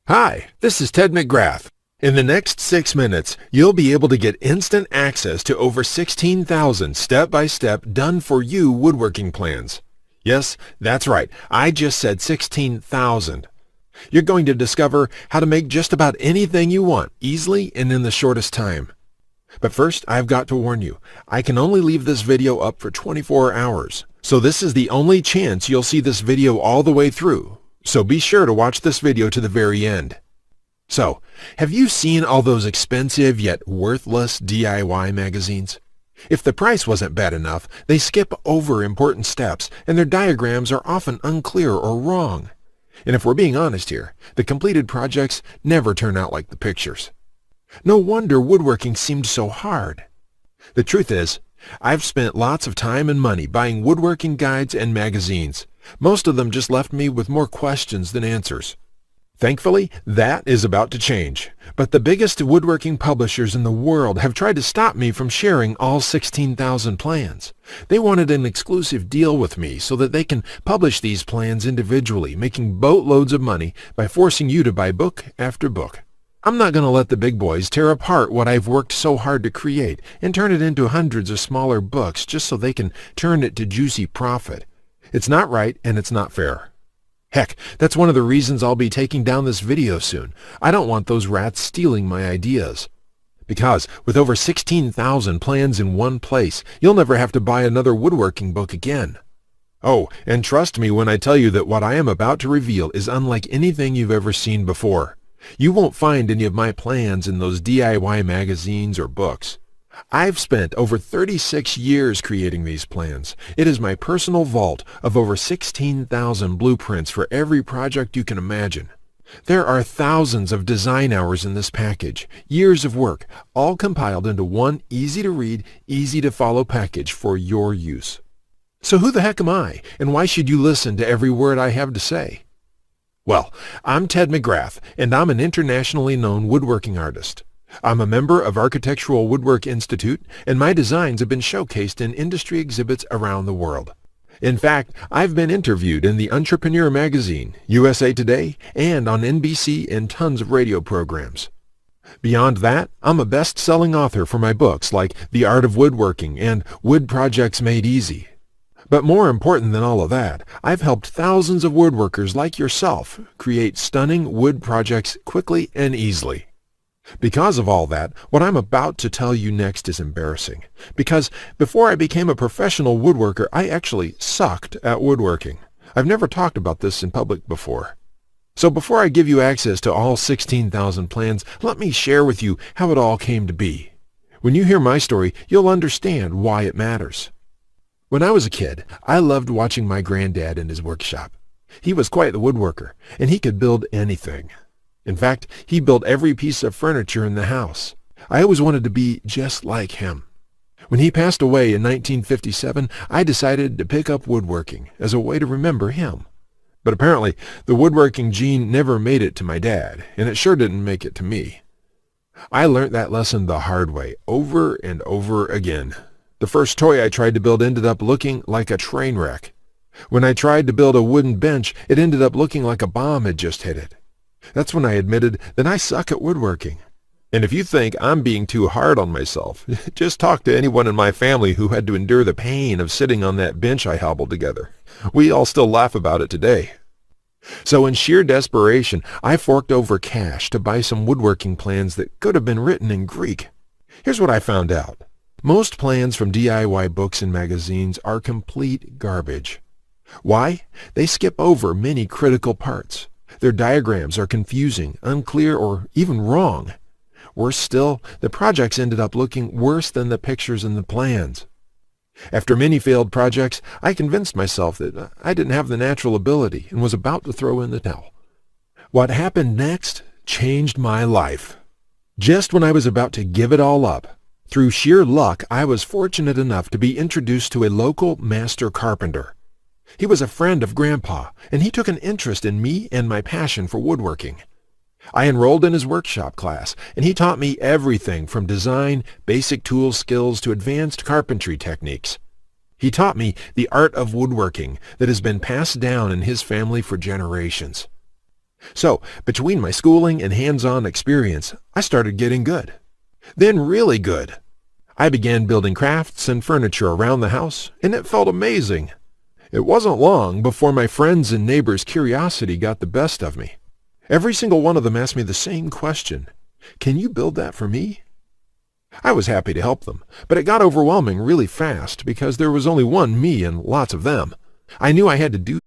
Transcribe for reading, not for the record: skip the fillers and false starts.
Hi, this is Ted McGrath. In the next 6 minutes, you'll be able to get instant access to over 16,000 step-by-step done-for-you woodworking plans. Yes, that's right. I just said 16,000. You're going to discover how to make just about anything you want easily and in the shortest time. But first, I've got to warn you, I can only leave this video up for 24 hours. So this is the only chance you'll see this video all the way through. So be sure to watch this video to the very end. So, have you seen all those expensive yet worthless DIY magazines? If the price wasn't bad enough, they skip over important steps and their diagrams are often unclear or wrong. And if we're being honest here, the completed projects never turn out like the pictures. No wonder woodworking seemed so hard. The truth is, I've spent lots of time and money buying woodworking guides and magazines. Most of them just left me with more questions than answers. Thankfully, that is about to change. But the biggest woodworking publishers in the world have tried to stop me from sharing all 16,000 plans. They wanted an exclusive deal with me so that they can publish these plans individually, making boatloads of money by forcing you to buy book after book. I'm not going to let the big boys tear apart what I've worked so hard to create and turn it into hundreds of smaller books just so they can turn it to juicy profit. It's not right and it's not fair. Heck, that's one of the reasons I'll be taking down this video soon. I don't want those rats stealing my ideas. Because with over 16,000 plans in one place, you'll never have to buy another woodworking book again. Oh, and trust me when I tell you that what I am about to reveal is unlike anything you've ever seen before. You won't find any of my plans in those DIY magazines or books. I've spent over 36 years creating these plans. It is my personal vault of over 16,000 blueprints for every project you can imagine. There are thousands of design hours in this package, years of work, all compiled into one easy-to-read, easy-to-follow package for your use. So who the heck am I, and why should you listen to every word I have to say? Well, I'm Ted McGrath, and I'm an internationally known woodworking artist. I'm a member of Architectural Woodwork Institute, and my designs have been showcased in industry exhibits around the world. In fact, I've been interviewed in the Entrepreneur magazine, USA Today, and on NBC and tons of radio programs. Beyond that, I'm a best-selling author for my books like The Art of Woodworking and Wood Projects Made Easy. But more important than all of that, I've helped thousands of woodworkers like yourself create stunning wood projects quickly and easily. Because of all that, what I'm about to tell you next is embarrassing. Because before I became a professional woodworker, I actually sucked at woodworking. I've never talked about this in public before. So before I give you access to all 16,000 plans, let me share with you how it all came to be. When you hear my story, you'll understand why it matters. When I was a kid, I loved watching my granddad in his workshop. He was quite the woodworker, and he could build anything. In fact, he built every piece of furniture in the house. I always wanted to be just like him. When he passed away in 1957, I decided to pick up woodworking as a way to remember him. But apparently, the woodworking gene never made it to my dad, and it sure didn't make it to me. I learned that lesson the hard way, over and over again. The first toy I tried to build ended up looking like a train wreck. When I tried to build a wooden bench, it ended up looking like a bomb had just hit it. That's when I admitted that I suck at woodworking. And if you think I'm being too hard on myself, just talk to anyone in my family who had to endure the pain of sitting on that bench I hobbled together. We all still laugh about it today. So in sheer desperation, I forked over cash to buy some woodworking plans that could have been written in Greek. Here's what I found out. Most plans from DIY books and magazines are complete garbage. Why? They skip over many critical parts. Their diagrams are confusing, unclear, or even wrong. Worse still, the projects ended up looking worse than the pictures in the plans. After many failed projects, I convinced myself that I didn't have the natural ability and was about to throw in the towel. What happened next changed my life. Just when I was about to give it all up, through sheer luck, I was fortunate enough to be introduced to a local master carpenter. He was a friend of Grandpa, and he took an interest in me and my passion for woodworking. I enrolled in his workshop class, and he taught me everything from design, basic tool skills to advanced carpentry techniques. He taught me the art of woodworking that has been passed down in his family for generations. So, between my schooling and hands-on experience, I started getting good. Then really good. I began building crafts and furniture around the house, and it felt amazing. It wasn't long before my friends' and neighbors' curiosity got the best of me. Every single one of them asked me the same question. Can you build that for me? I was happy to help them, but it got overwhelming really fast because there was only one me and lots of them. I knew I had to do